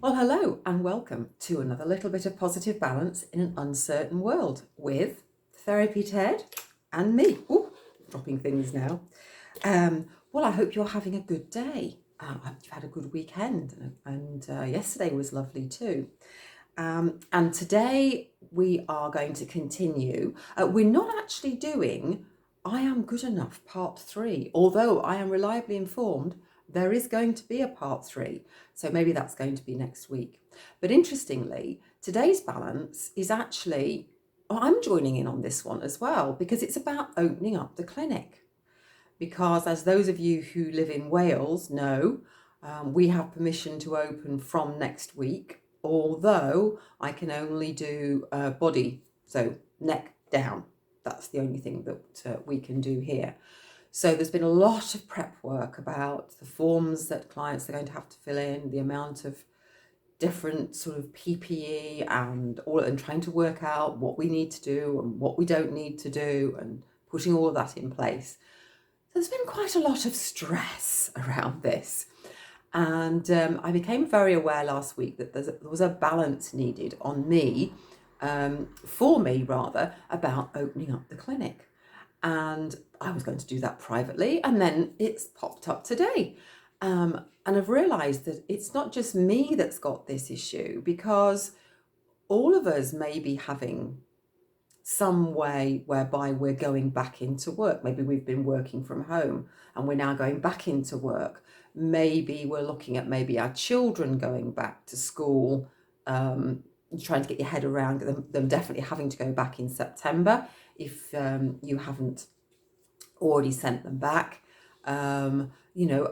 Well, hello and welcome to another little bit of positive balance in an uncertain world with Therapy Ted and me. Ooh, dropping things now. Well, I hope you're having a good day. You've had a good weekend, and yesterday was lovely too. And today we are going to continue. We're not actually doing I Am Good Enough Part 3, although I am reliably informed there is going to be a Part 3. So maybe that's going to be next week. But interestingly, today's balance is actually, I'm joining in on this one as well, because it's about opening up the clinic. Because as those of you who live in Wales know, we have permission to open from next week, although I can only do body, so neck down. That's the only thing that we can do here. So there's been a lot of prep work about the forms that clients are going to have to fill in, the amount of different sort of PPE and trying to work out what we need to do and what we don't need to do and putting all of that in place. So there's been quite a lot of stress around this. And I became very aware last week that there was a balance needed on me, for me rather, about opening up the clinic. And I was going to do that privately, and then it's popped up today. And I've realised that it's not just me that's got this issue, because all of us may be having some way whereby we're going back into work. Maybe we've been working from home and we're now going back into work. Maybe we're looking at maybe our children going back to school, trying to get your head around them definitely having to go back in September if you haven't already sent them back.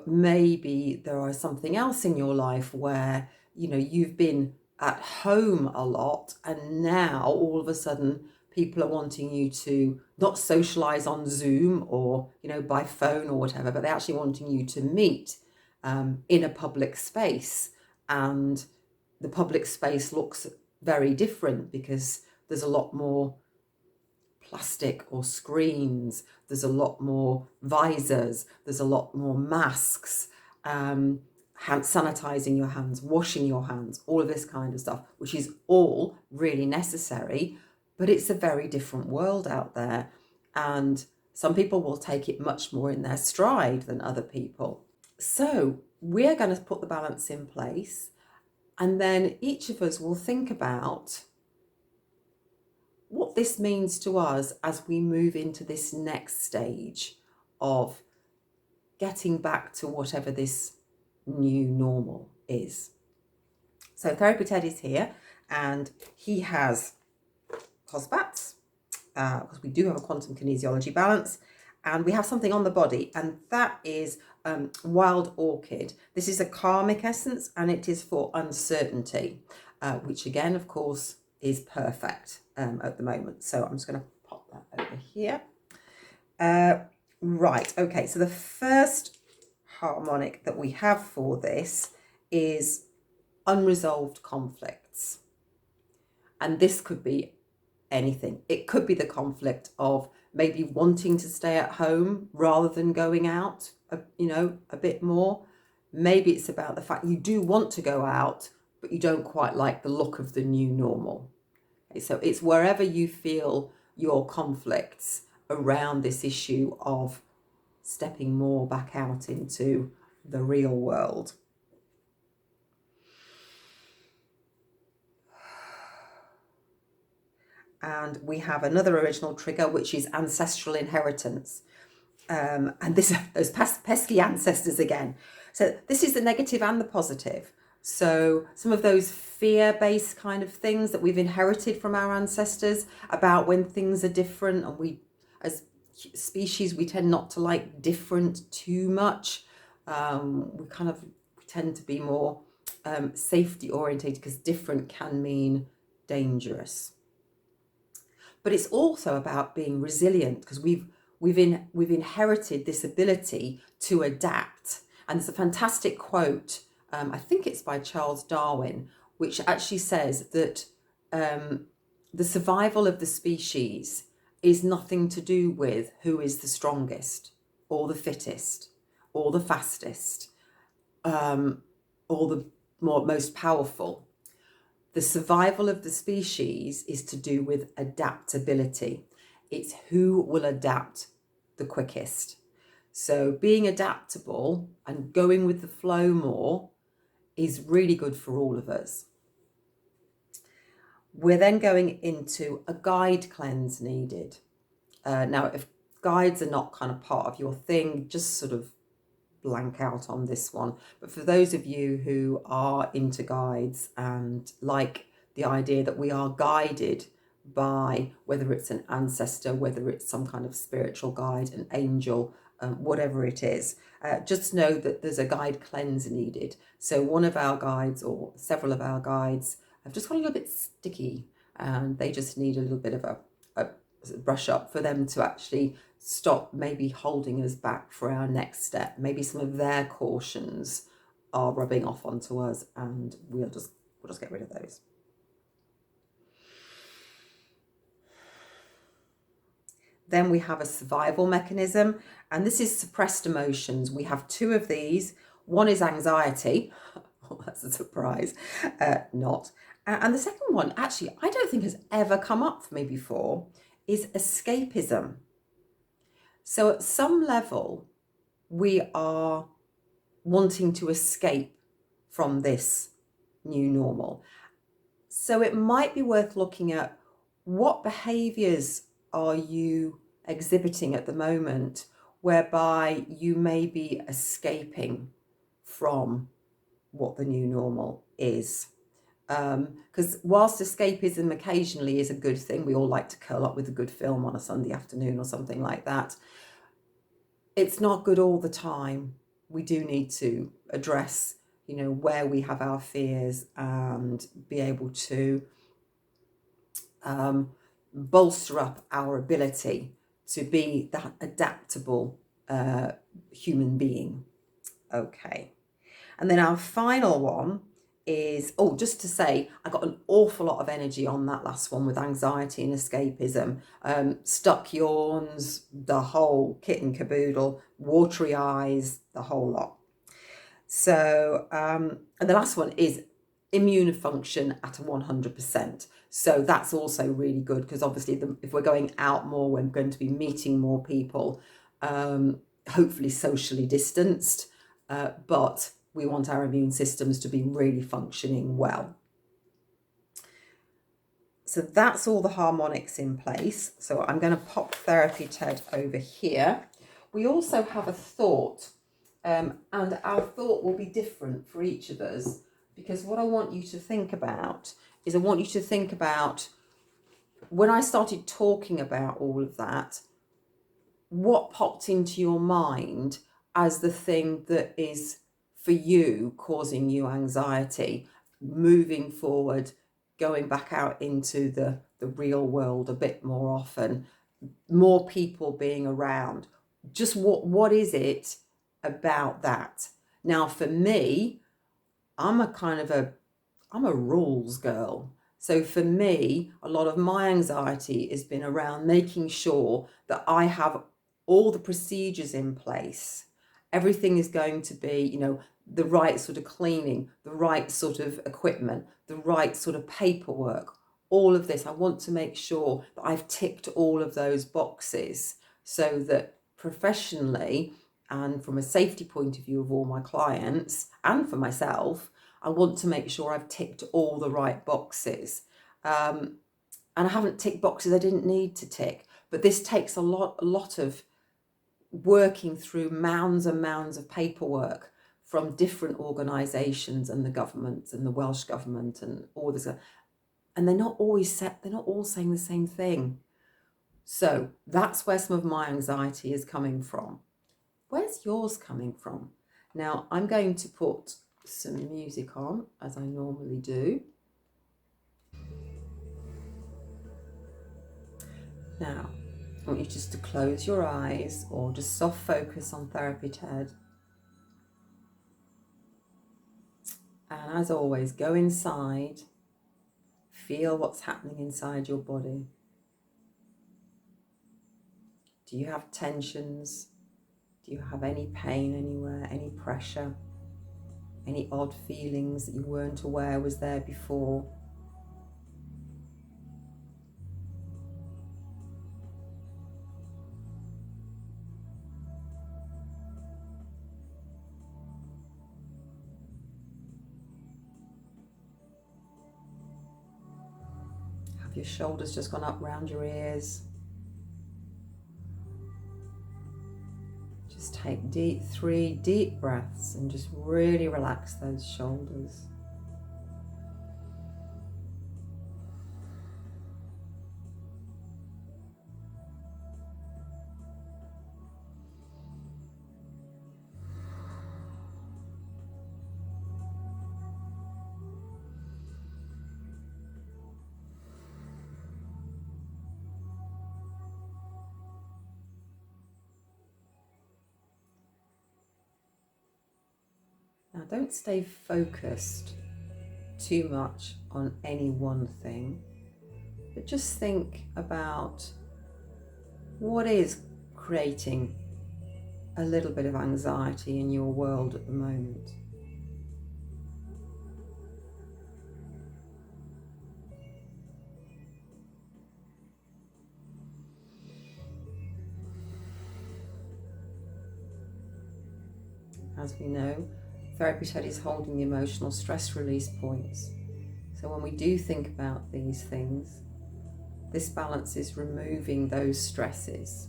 Maybe there is something else in your life where, you've been at home a lot and now all of a sudden people are wanting you to not socialize on Zoom or, by phone or whatever, but they're actually wanting you to meet in a public space. And the public space looks very different because there's a lot more plastic or screens, there's a lot more visors, there's a lot more masks, hand sanitizing your hands, washing your hands, all of this kind of stuff, which is all really necessary, but it's a very different world out there. And some people will take it much more in their stride than other people. So we're going to put the balance in place, and then each of us will think about what this means to us as we move into this next stage of getting back to whatever this new normal is. So Therapy Ted is here, and he has COSBATs, because we do have a quantum kinesiology balance, and we have something on the body, and that is wild orchid. This is a karmic essence, and it is for uncertainty, which again, of course, is perfect at the moment. So I'm just going to pop that over here. Right, okay, so the first harmonic that we have for this is unresolved conflicts. And this could be anything. It could be the conflict of maybe wanting to stay at home rather than going out, a bit more. Maybe it's about the fact you do want to go out, but you don't quite like the look of the new normal. Okay, so it's wherever you feel your conflicts around this issue of stepping more back out into the real world. And we have another original trigger, which is ancestral inheritance. And those pesky ancestors again. So this is the negative and the positive. So some of those fear-based kind of things that we've inherited from our ancestors about when things are different, and we, as species, we tend not to like different too much. We tend to be more safety orientated, because different can mean dangerous. But it's also about being resilient, because we've inherited this ability to adapt. And there's a fantastic quote, I think it's by Charles Darwin, which actually says that the survival of the species is nothing to do with who is the strongest or the fittest or the fastest, or the most powerful. The survival of the species is to do with adaptability. It's who will adapt the quickest. So being adaptable and going with the flow more is really good for all of us. We're then going into a guide cleanse needed. Now, if guides are not kind of part of your thing, just sort of blank out on this one. But for those of you who are into guides and like the idea that we are guided by, whether it's an ancestor, whether it's some kind of spiritual guide, an angel, whatever it is, just know that there's a guide cleanse needed. So one of our guides, or several of our guides, have just got a little bit sticky, and they just need a little bit of a brush up for them to actually stop maybe holding us back for our next step. Maybe some of their cautions are rubbing off onto us, and we'll just get rid of those. Then we have a survival mechanism, and this is suppressed emotions. We have two of these. One is anxiety. Oh, that's a surprise. Not. And the second one, actually, I don't think has ever come up for me before, is escapism. So at some level, we are wanting to escape from this new normal. So it might be worth looking at what behaviours are you exhibiting at the moment whereby you may be escaping from what the new normal is. Because whilst escapism occasionally is a good thing, we all like to curl up with a good film on a Sunday afternoon or something like that, it's not good all the time. We do need to address, where we have our fears and be able to bolster up our ability to be that adaptable human being. Okay. And then our final one is, just to say, I got an awful lot of energy on that last one with anxiety and escapism. Stuck yawns, the whole kit and caboodle, watery eyes, the whole lot. So, and the last one is immune function at 100%. So that's also really good, because obviously if we're going out more, we're going to be meeting more people, hopefully socially distanced, but we want our immune systems to be really functioning well. So that's all the harmonics in place. So I'm going to pop Therapy Ted over here. We also have a thought, and our thought will be different for each of us, because what I want you to think about is when I started talking about all of that, what popped into your mind as the thing that is for you causing you anxiety, moving forward, going back out into the real world a bit more often, more people being around. Just what is it about that? Now, for me, I'm a rules girl. So for me, a lot of my anxiety has been around making sure that I have all the procedures in place. Everything is going to be, the right sort of cleaning, the right sort of equipment, the right sort of paperwork, all of this. I want to make sure that I've ticked all of those boxes so that professionally and from a safety point of view of all my clients and for myself, I want to make sure I've ticked all the right boxes. And I haven't ticked boxes I didn't need to tick. But this takes a lot of working through mounds and mounds of paperwork from different organisations and the government and the Welsh government and all this. And they're not all saying the same thing. So that's where some of my anxiety is coming from. Where's yours coming from? Now, I'm going to put some music on, as I normally do. Now, I want you just to close your eyes or just soft focus on Therapy Ted. And as always, go inside, feel what's happening inside your body. Do you have tensions? Do you have any pain anywhere, any pressure? Any odd feelings that you weren't aware was there before. Have your shoulders just gone up round your ears? Just take 3 deep breaths and just really relax those shoulders. Now don't stay focused too much on any one thing, but just think about what is creating a little bit of anxiety in your world at the moment. As we know, Therapy Ted is holding the emotional stress release points. So when we do think about these things, this balance is removing those stresses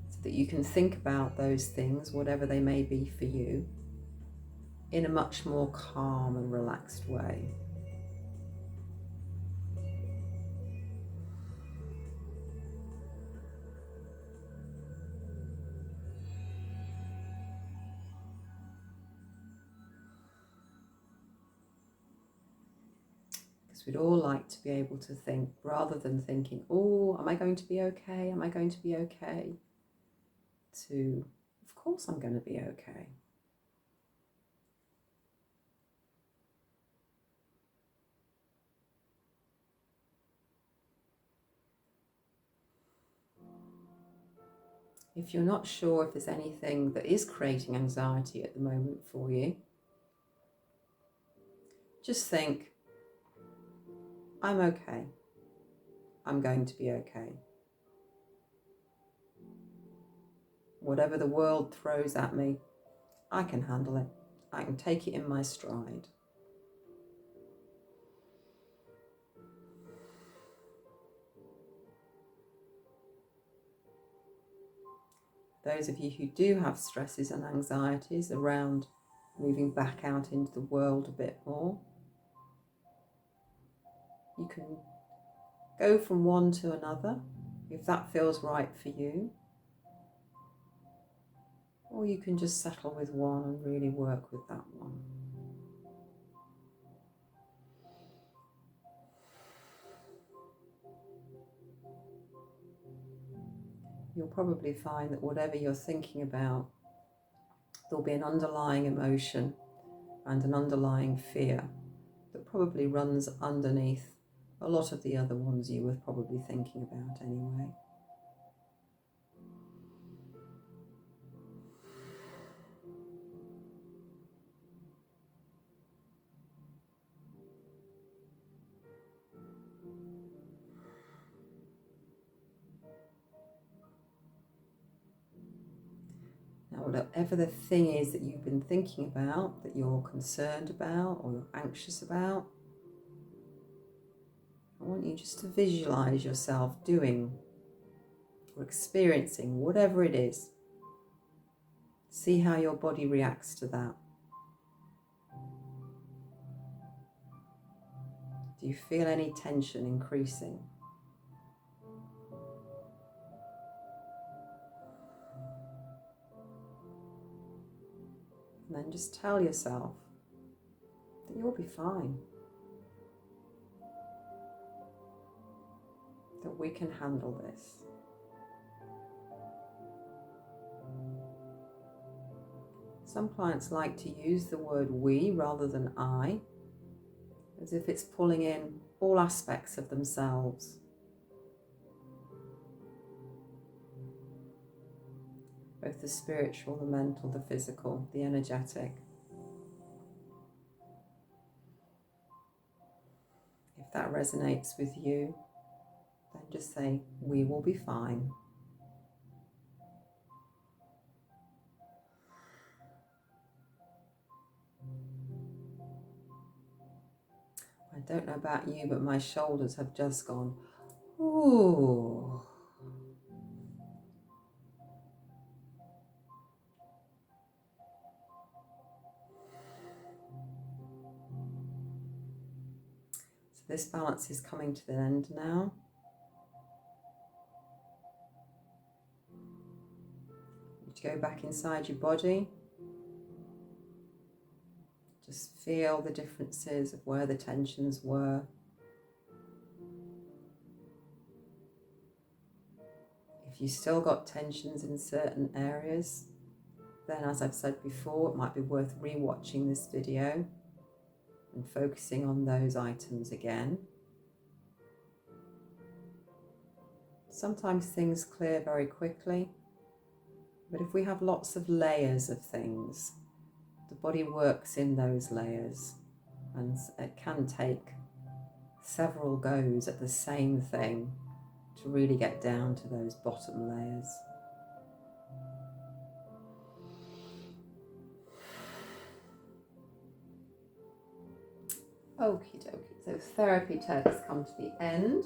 so that you can think about those things, whatever they may be for you, in a much more calm and relaxed way. We'd all like to be able to think, rather than thinking, oh, am I going to be okay? Am I going to be okay? To, of course I'm going to be okay. If you're not sure if there's anything that is creating anxiety at the moment for you, just think, I'm okay. I'm going to be okay. Whatever the world throws at me, I can handle it. I can take it in my stride. Those of you who do have stresses and anxieties around moving back out into the world a bit more, you can go from one to another if that feels right for you, or you can just settle with one and really work with that one. You'll probably find that whatever you're thinking about, there'll be an underlying emotion and an underlying fear that probably runs underneath a lot of the other ones you were probably thinking about anyway. Now, whatever the thing is that you've been thinking about, that you're concerned about or you're anxious about, I want you just to visualize yourself doing or experiencing whatever it is. See how your body reacts to that. Do you feel any tension increasing? And then just tell yourself that you'll be fine. That we can handle this. Some clients like to use the word we rather than I, as if it's pulling in all aspects of themselves. Both the spiritual, the mental, the physical, the energetic. resonates with you, then just say, we will be fine. I don't know about you, but my shoulders have just gone, ooh. So this balance is coming to the end now. You go back inside your body. Just feel the differences of where the tensions were. If you still got tensions in certain areas, then as I've said before, it might be worth re-watching this video and focusing on those items again. Sometimes things clear very quickly, but if we have lots of layers of things, the body works in those layers, and it can take several goes at the same thing to really get down to those bottom layers. Okie dokie, so Therapy Ted has come to the end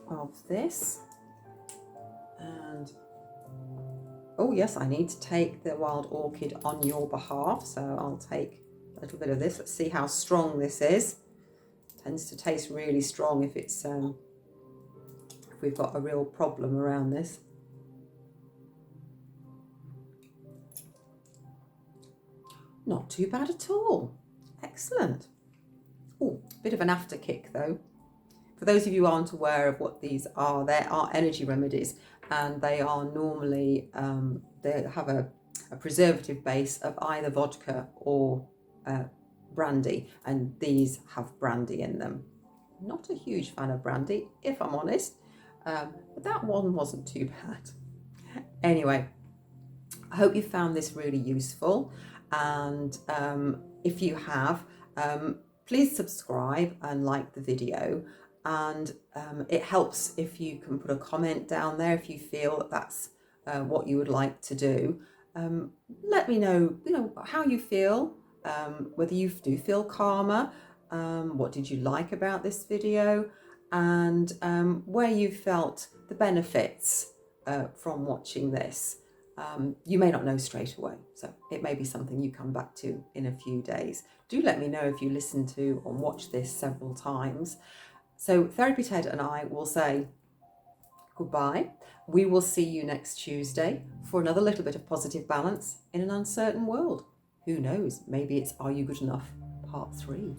of this, and oh yes, I need to take the wild orchid on your behalf, so I'll take a little bit of this. Let's see how strong this is. It tends to taste really strong if it's if we've got a real problem around this. Not too bad at all. Excellent. Oh, bit of an after kick though. For those of you who aren't aware of what these are, they are energy remedies, and they are normally, they have a preservative base of either vodka or brandy, and these have brandy in them. Not a huge fan of brandy, if I'm honest, but that one wasn't too bad. Anyway, I hope you found this really useful, and if you have, please subscribe and like the video, and it helps if you can put a comment down there if you feel that that's what you would like to do. Let me know, how you feel, whether you do feel calmer, what did you like about this video, and where you felt the benefits from watching this. You may not know straight away, so it may be something you come back to in a few days. Do let me know if you listen to or watch this several times. So Therapy Ted and I will say goodbye. We will see you next Tuesday for another little bit of positive balance in an uncertain world. Who knows, maybe it's Are You Good Enough Part 3.